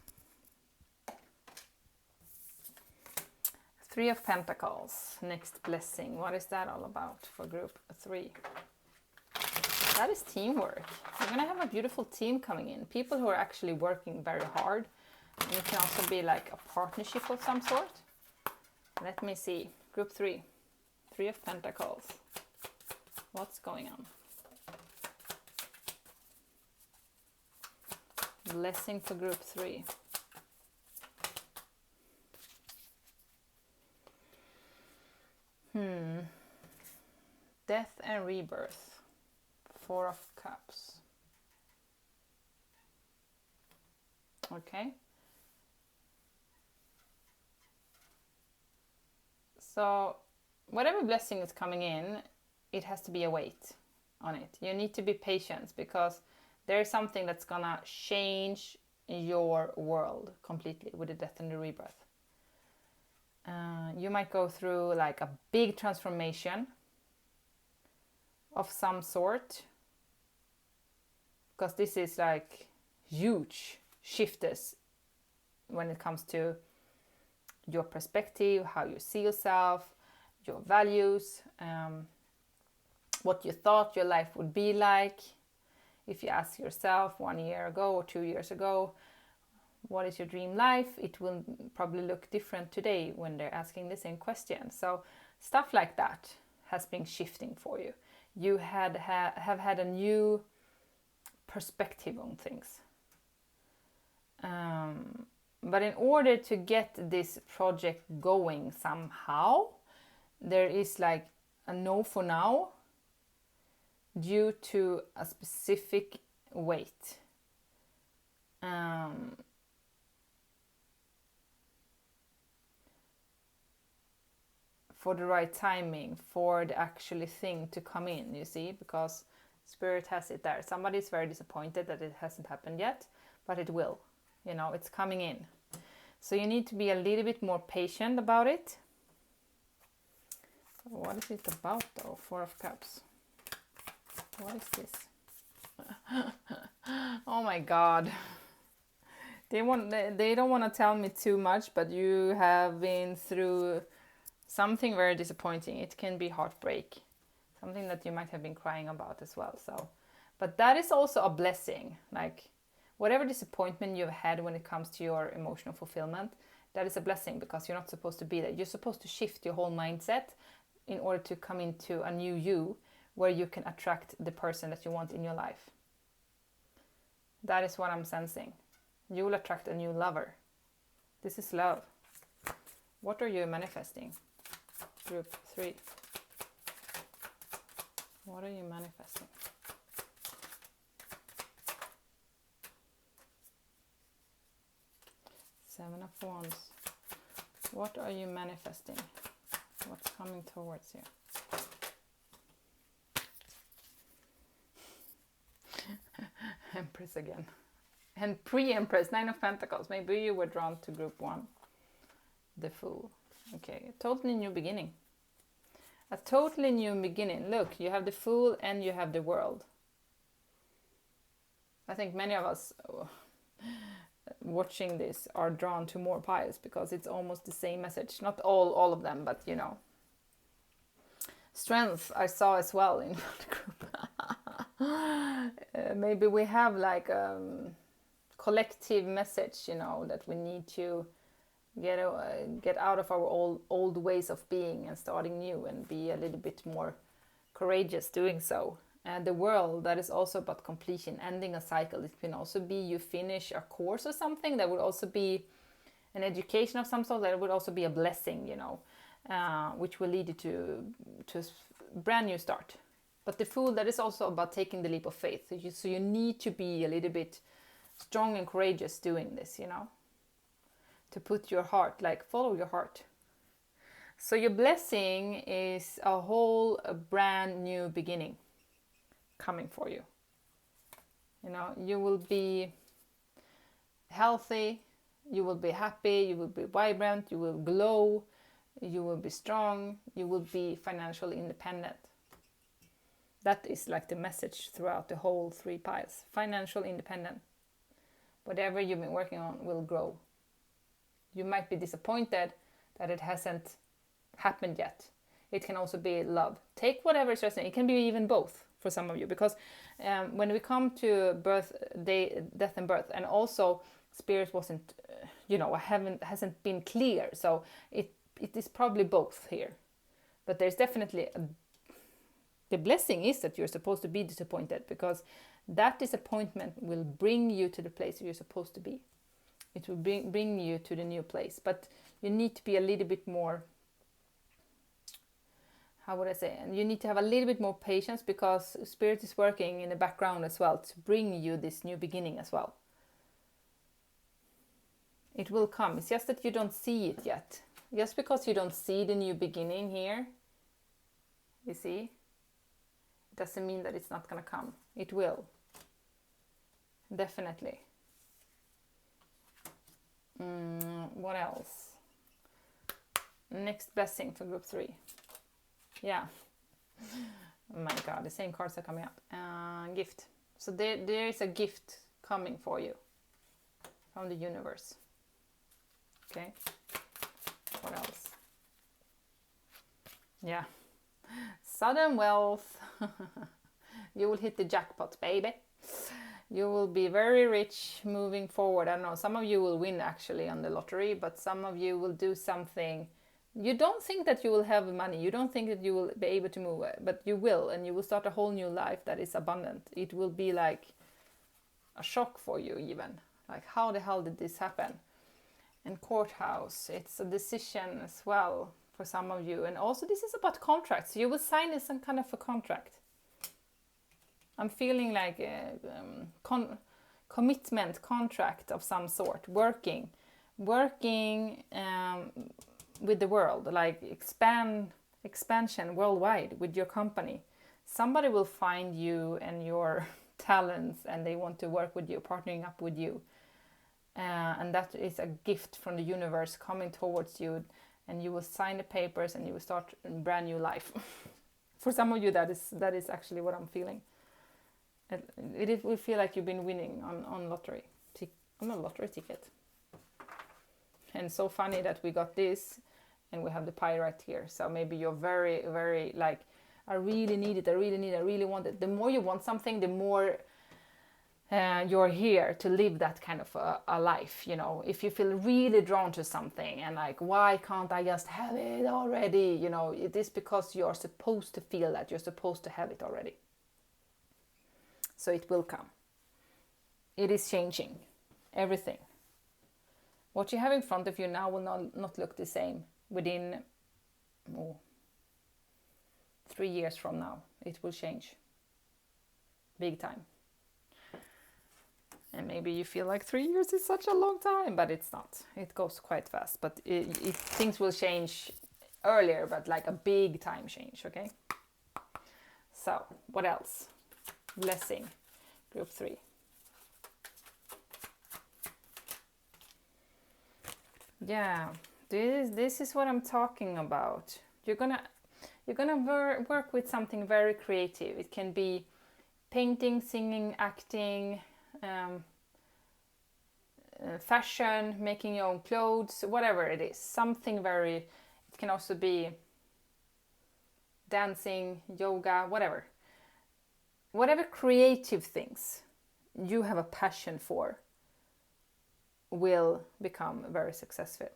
Three of Pentacles, next blessing. What is that all about for group 3? That is teamwork. You're going to have a beautiful team coming in. People who are actually working very hard. And it can also be like a partnership of some sort. Let me see. Group 3. Three of Pentacles. What's going on? Blessing for group 3. Death and rebirth. Four of Cups. Okay. So whatever blessing is coming in, it has to be a weight on it. You need to be patient because there is something that's gonna change your world completely with the death and the rebirth. You might go through like a big transformation of some sort, because this is like huge shifts when it comes to your perspective, how you see yourself, your values, what you thought your life would be like. If you ask yourself 1 year ago or 2 years ago, what is your dream life? It will probably look different today when they're asking the same question. So stuff like that has been shifting for you. You have had a new perspective on things. But in order to get this project going somehow, there is like a no for now due to a specific weight. For the right timing, for the actually thing to come in, you see, because Spirit has it there. Somebody's very disappointed that it hasn't happened yet, but it will. You know, it's coming in. So you need to be a little bit more patient about it. What is it about though? Four of Cups. What is this? Oh my God. They don't want to tell me too much, but you have been through something very disappointing. It can be heartbreak. Something that you might have been crying about as well. So, but that is also a blessing. Like whatever disappointment you've had when it comes to your emotional fulfillment, that is a blessing because you're not supposed to be there. You're supposed to shift your whole mindset in order to come into a new you where you can attract the person that you want in your life. That is what I'm sensing. You will attract a new lover. This is love. What are you manifesting? Group 3. What are you manifesting? Seven of Wands. What are you manifesting? What's coming towards you? Empress again. And pre-Empress, Nine of Pentacles. Maybe you were drawn to group 1. The Fool. Okay, a totally new beginning. A totally new beginning. Look, you have the Fool and you have the World. I think many of us watching this are drawn to more piles because it's almost the same message. Not all of them, but you know. Strength I saw as well in the group. Maybe we have like a collective message, you know, that we need to get out of our old ways of being and starting new and be a little bit more courageous doing so. And the World, that is also about completion, ending a cycle. It can also be you finish a course or something. That would also be an education of some sort. That would also be a blessing, you know, which will lead you to a brand new start. But the Fool, that is also about taking the leap of faith. So you need to be a little bit strong and courageous doing this, you know, to put your heart, like follow your heart. So your blessing is a brand new beginning coming for you. You know, you will be healthy, you will be happy, you will be vibrant, you will glow, you will be strong, you will be financially independent. That is like the message throughout the whole 3 piles. Financial independent. Whatever you've been working on will grow. You might be disappointed that it hasn't happened yet. It can also be love. Take whatever is resonant. It can be even both for some of you, because when we come to death and birth, and also spirit wasn't, hasn't been clear. So it is probably both here. But there's definitely the blessing is that you're supposed to be disappointed, because that disappointment will bring you to the place you're supposed to be. It will bring you to the new place. But you need to be a little bit more, how would I say? And you need to have a little bit more patience, because Spirit is working in the background as well to bring you this new beginning as well. It will come. It's just that you don't see it yet. Just because you don't see the new beginning here, you see, doesn't mean that it's not going to come. It will. Definitely. What else? Next blessing for group 3. Yeah. Oh my god, the same cards are coming up. Gift. So there is a gift coming for you from the universe. Okay. What else? Yeah. Sudden wealth. You will hit the jackpot, baby. You will be very rich moving forward. I don't know, some of you will win actually on the lottery, but some of you will do something. You don't think that you will have money. You don't think that you will be able to move, but you will, and you will start a whole new life that is abundant. It will be like a shock for you even. Like, how the hell did this happen? And courthouse, it's a decision as well for some of you. And also this is about contracts. You will sign some kind of a contract. I'm feeling like a commitment contract of some sort. Working with the world, like expansion worldwide with your company. Somebody will find you and your talents, and they want to work with you, partnering up with you. And that is a gift from the universe coming towards you, and you will sign the papers and you will start a brand new life. For some of you, that is actually what I'm feeling. It will feel like you've been winning on lottery, on a lottery ticket. And so funny that we got this, and we have the Pyrite here. So maybe you're very, very like, I really need it, I really want it. The more you want something, the more you're here to live that kind of a life, you know. If you feel really drawn to something and like, why can't I just have it already? You know, it is because you're supposed to feel that, you're supposed to have it already. So it will come. It is changing everything. What you have in front of you now will not look the same within 3 years from now. It will change big time. And maybe you feel like 3 years is such a long time, but it's not. It goes quite fast. But things will change earlier, but like a big time change, okay? So, what else? Blessing, group 3. Yeah, this is what I'm talking about. You're gonna work with something very creative. It can be painting, singing, acting, fashion, making your own clothes, whatever it is. Something very. It can also be dancing, yoga, whatever. Whatever creative things you have a passion for will become very successful.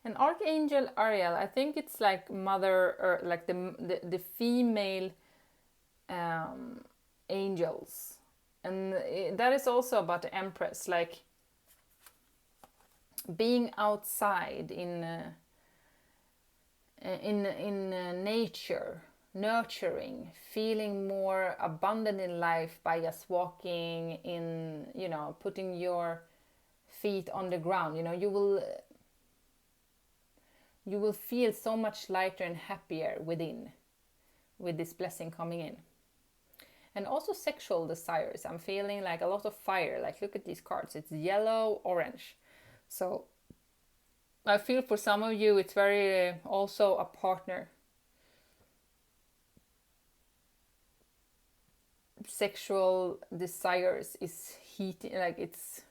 And Archangel Ariel, I think it's like mother, or like the female angels, and that is also about the Empress. Like, being outside in nature, nurturing, feeling more abundant in life by just walking in, you know, putting your feet on the ground. You know, you will feel so much lighter and happier within, with this blessing coming in. And also sexual desires. I'm feeling like a lot of fire. Like, look at these cards. It's yellow, orange. So I feel for some of you it's very also a partner. Sexual desires is heating, like it's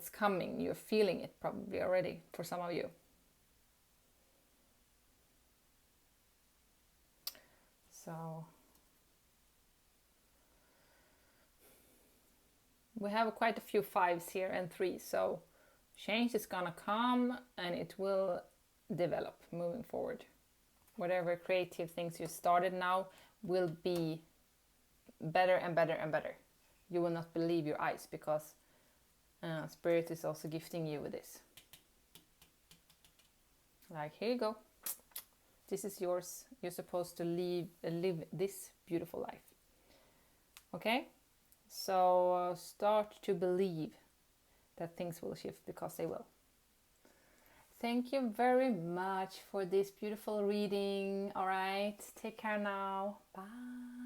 coming. You're feeling it probably already for some of you. So we have quite a few 5s here and 3s, so change is gonna come and it will develop moving forward. Whatever creative things you started now will be better and better and better. You will not believe your eyes, because Spirit is also gifting you with this. Like, here you go. This is yours. You're supposed to live this beautiful life. Okay? So start to believe that things will shift, because they will. Thank you very much for this beautiful reading. All right. Take care now. Bye.